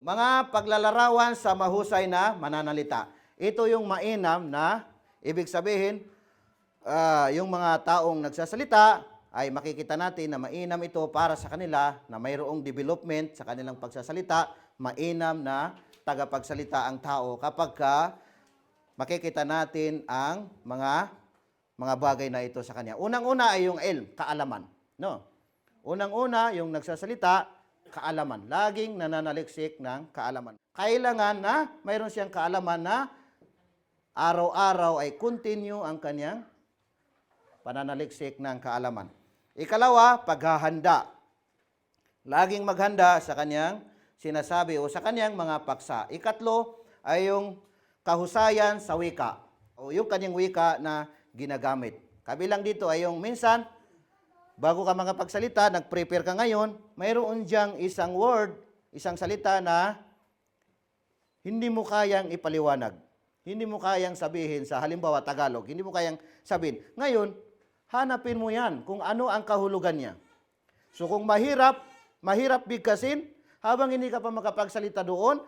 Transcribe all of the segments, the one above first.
Mga paglalarawan sa mahusay na mananalita. Ito yung mainam na, ibig sabihin, yung mga taong nagsasalita ay makikita natin na mainam ito para sa kanila na mayroong development sa kanilang pagsasalita, mainam na tagapagsalita ang tao kapag makikita natin ang mga bagay na ito sa kanya. Unang-una ay yung kaalaman. No? Unang-una, yung nagsasalita, kaalaman. Laging nananaliksik ng kaalaman. Kailangan na mayroon siyang kaalaman na araw-araw ay continue ang kanyang pananaliksik ng kaalaman. Ikalawa, paghahanda. Laging maghanda sa kanyang sinasabi o sa kanyang mga paksa. Ikatlo ay yung kahusayan sa wika o yung kanyang wika na ginagamit. Kabilang dito ay yung minsan, bago ka makapagsalita, nag-prepare ka ngayon, mayroon diyang isang word, isang salita na hindi mo kayang ipaliwanag. Hindi mo kayang sabihin sa halimbawa Tagalog, hindi mo kayang sabihin. Ngayon, hanapin mo yan kung ano ang kahulugan niya. So kung mahirap bigkasin, habang hindi ka pa makapagsalita doon,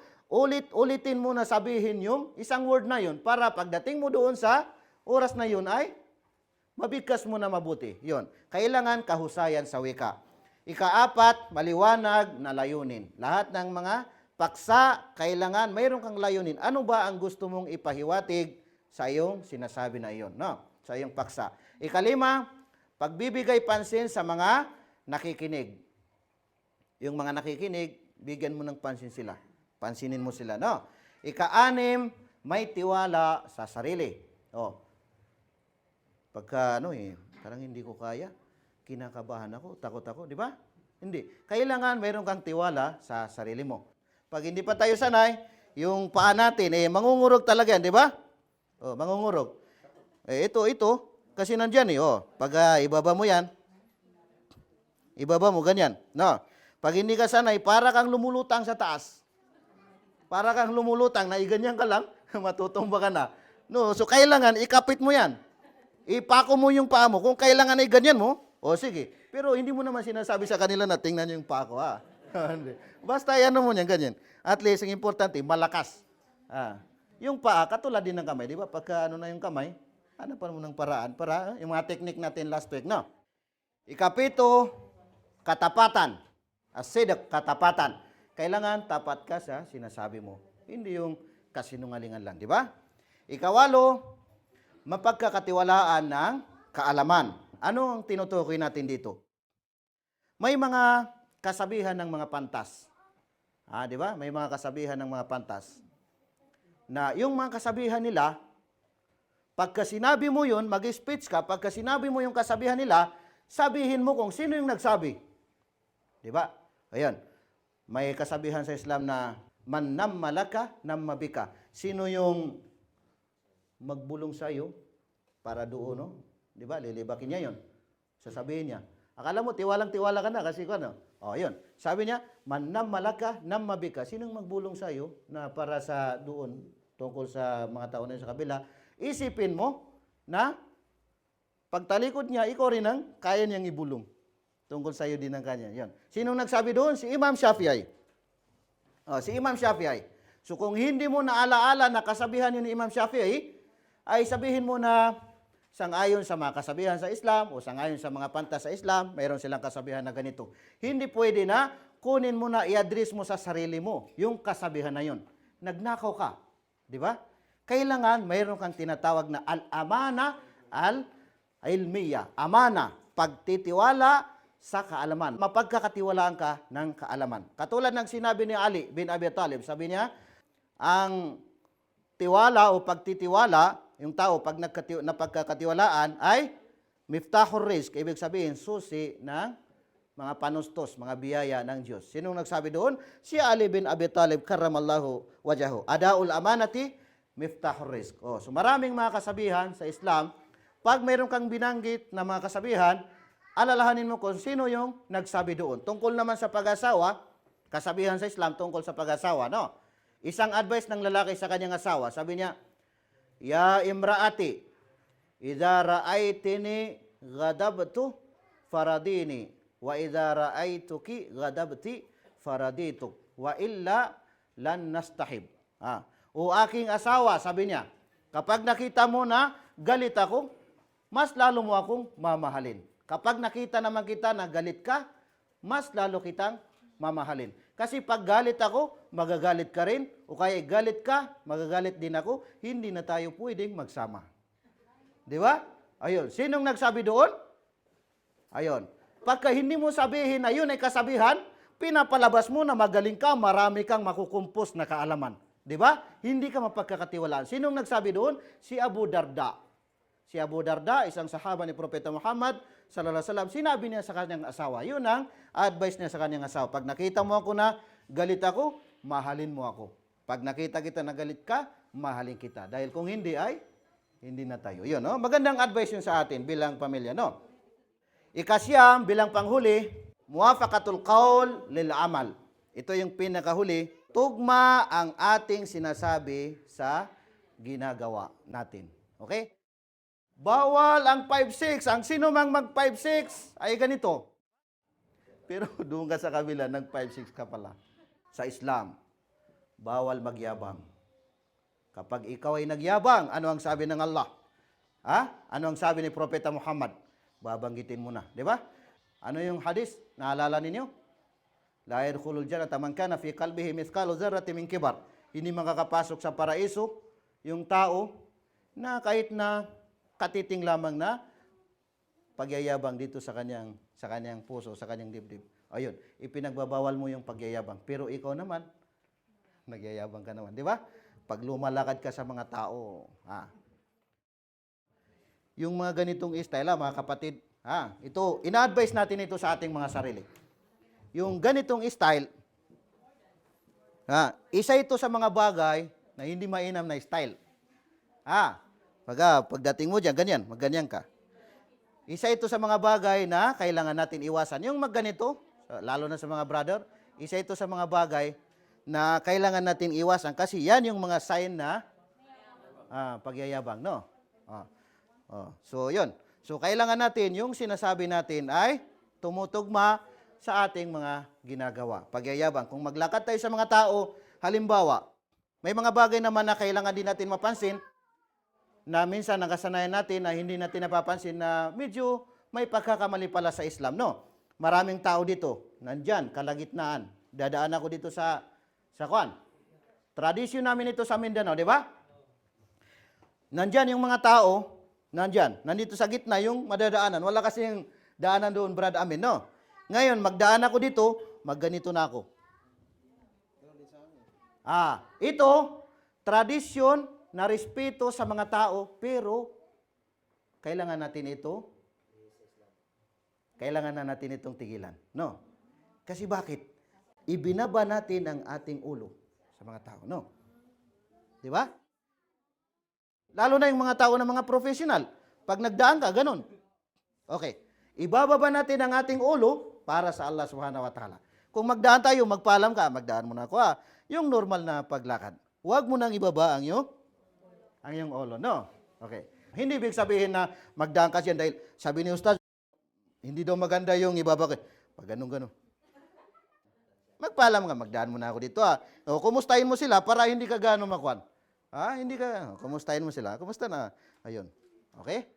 ulitin mo na sabihin yung isang word na yun para pagdating mo doon sa oras na yun ay mabigkas mo na mabuti. Yun. Kailangan kahusayan sa wika. Ikaapat, maliwanag na layunin. Lahat ng mga paksa, kailangan mayroon kang layunin. Ano ba ang gusto mong ipahiwatig sa iyong sinasabi na iyon? No? Sa iyong paksa. Ikalima, pagbibigay pansin sa mga nakikinig. Yung mga nakikinig, bigyan mo ng pansin sila. Pansinin mo sila. No? Ika-anim, may tiwala sa sarili. Pagka parang hindi ko kaya, kinakabahan ako, takot ako, di ba? Hindi. Kailangan mayroon kang tiwala sa sarili mo. Pag hindi pa tayo sanay, yung paa natin, mangungurog talaga yan, di ba? Mangungurog. Ito, kasi nandyan pag ibaba mo yan, ibaba mo ganyan. No? Pag hindi ka sanay, para kang lumulutang sa taas. Para kang lumulutang, na iganyan ka lang, matutumba ka na. No, so kailangan ikapit mo yan. Ipako mo yung paa mo. Kung kailangan ay ganyan mo, sige. Pero hindi mo naman sinasabi sa kanila na tingnan yung paa ko, ha? Basta yan mo yan, ganyan. At least, ang importante, malakas. Yung paa, katulad din ng kamay. Di ba? Pagka na yung kamay, hanapan mo ng paraan para yung mga technique natin last week, no? Ikapito, katapatan. Asidak, katapatan. Kailangan tapat ka sa sinasabi mo. Hindi yung kasinungalingan lang, di ba? Ikawalo, mapagkakatiwalaan ng kaalaman. Ano ang tinutukoy natin dito? May mga kasabihan ng mga pantas. Di ba? May mga kasabihan ng mga pantas. Na yung mga kasabihan nila, pagka sinabi mo yun, mag-speech ka, pagka sinabi mo yung kasabihan nila, sabihin mo kung sino yung nagsabi. Di ba? Ayan. May kasabihan sa Islam na man nam malaka, nam mabika. Sino yung magbulong sa iyo para doon, no? Di ba? Lilibakin niya yon. Sasabihin niya. Akala mo, tiwalang-tiwala ka na kasi ano? Yun. Sabi niya, man nam malaka, nam mabika. Sinong magbulong sa iyo na para sa doon, tungkol sa mga tao na sa kabila, isipin mo na pagtalikod niya, ikaw rin ang kaya niyang ibulong. Tungkol sa iyo din ang kanya. Yun. Sinong nagsabi doon? Si Imam Shafi'i. Si Imam Shafi'i. So kung hindi mo naalaala na kasabihan yun ni Imam Shafi'i, ay sabihin mo na sangayon sa mga kasabihan sa Islam o sangayon sa mga pantas sa Islam, mayroon silang kasabihan na ganito. Hindi pwede na kunin mo na i-address mo sa sarili mo yung kasabihan na yun. Nagnakaw ka. Di ba? Kailangan mayroon kang tinatawag na al-amana al-ilmiya. Amana, pagtitiwala sa kaalaman. Mapagkakatiwalaan ka ng kaalaman. Katulad ng sinabi ni Ali bin Abi Talib, sabi niya, ang tiwala o pagtitiwala, yung tao pag napagkakatiwalaan ay miftahur rizq, ibig sabihin susi ng mga panustos, mga biyaya ng Diyos. Sinong nagsabi doon? Si Ali bin Abi Talib karramallahu wajahu. Adaul amanati miftahur rizq. So maraming mga kasabihan sa Islam, pag mayroon kang binanggit na mga kasabihan, alalahanin mo kung sino yung nagsabi doon. Tungkol naman sa pag-asawa, kasabihan sa Islam tungkol sa pag-asawa, no? Isang advice ng lalaki sa kanyang asawa, sabi niya, ya imraati, idza ra'aitini ghadabtu faradini, wa idza ra'aituki ghadabti faradituk, wa illa lan nastahib. O aking asawa, sabi niya, kapag nakita mo na galit ako, mas lalo mo akong mamahalin. Kapag nakita naman kita na galit ka, mas lalo kitang mamahalin. Kasi pag galit ako, magagalit ka rin. O kaya galit ka, magagalit din ako. Hindi na tayo pwedeng magsama. Di ba? Ayun. Sinong nagsabi doon? Ayun. Pagka hindi mo sabihin na yun ay kasabihan, pinapalabas mo na magaling ka, marami kang makukumpos na kaalaman. Di ba? Hindi ka mapagkakatiwalaan. Sinong nagsabi doon? Si Abu Darda. Si Abu Darda, isang sahaba ni Propeta Muhammad sallallahu alaihi wasallam, sinabi niya sa kanyang asawa. Yun ang advice niya sa kanyang asawa. Pag nakita mo ako na galit ako, mahalin mo ako. Pag nakita kita na galit ka, mahalin kita. Dahil kung hindi ay, hindi na tayo. Yun, no? Magandang advice yun sa atin bilang pamilya, no? Ikasyam, bilang panghuli, muwafaqatul qawl lil amal. Ito yung pinakahuli. Tugma ang ating sinasabi sa ginagawa natin. Okay? Bawal ang 5-6. Ang sino mang mag 5-6 ay ganito. Pero doon ka sa kabila, nag 5-6 ka pala. Sa Islam, bawal magyabang. Kapag ikaw ay nagyabang, ano ang sabi ng Allah? Ano ang sabi ni Propeta Muhammad? Babanggitin mo na. Di ba? Ano yung hadis? Naalala ninyo? La yadkhulul jannata man kana fi qalbihi mithqalu dzarratin min kibar. Hindi makakapasok sa paraiso yung tao na kahit na katiting lamang na pagyayabang dito sa kanyang puso, sa kanyang dibdib. Ayun, ipinagbabawal mo yung pagyayabang. Pero ikaw naman, nagyayabang ka naman, di ba? Pag lumalakad ka sa mga tao, yung mga ganitong style, mga kapatid, ito, ina-advise natin ito sa ating mga sarili. Yung ganitong style, isa ito sa mga bagay na hindi mainam na style. Pagdating mo dyan, ganyan, magganyan ka. Isa ito sa mga bagay na kailangan natin iwasan. Yung magganito, lalo na sa mga brother, isa ito sa mga bagay na kailangan natin iwasan kasi yan yung mga sign na pagyayabang, no? So, yun. So, kailangan natin, yung sinasabi natin ay tumutugma sa ating mga ginagawa. Pagyayabang. Kung maglakad tayo sa mga tao, halimbawa, may mga bagay naman na kailangan din natin mapansin na minsan nakasanayan natin na hindi natin napapansin na medyo may pagkakamali pala sa Islam, no? Maraming tao dito, nandyan, kalagitnaan. Dadaan ako dito sa kwan. Tradisyon namin ito sa Mindanao, di ba? Nandyan yung mga tao, nandito sa gitna yung madadaanan. Wala kasi yung daanan doon, Brad Amin, no? Ngayon, magdaan ako dito, magganito na ako. Ito, tradisyon na respeto sa mga tao, pero kailangan natin itong tigilan. No? Kasi bakit? Ibinaba natin ang ating ulo sa mga tao, no? Di ba? Lalo na yung mga tao na mga professional. Pag nagdaan ka, ganun. Okay. Ibababa natin ang ating ulo para sa Allah subhanahu wa ta'ala. Kung magdaan tayo, magpaalam ka, magdaan mo na ako. Yung normal na paglakad. Huwag mo nang ibaba ang iyong ulo, no? Okay. Hindi ibig sabihin na magdaan ka siya dahil sabi ni Ustaz, hindi daw maganda yung ibaba ko. Pag ganun. Magpaalam ka, magdaan mo na ako dito. O, kumustahin mo sila para hindi ka gano'ng makwan. Hindi ka, kumustahin mo sila. Kumusta na? Ayun. Okay?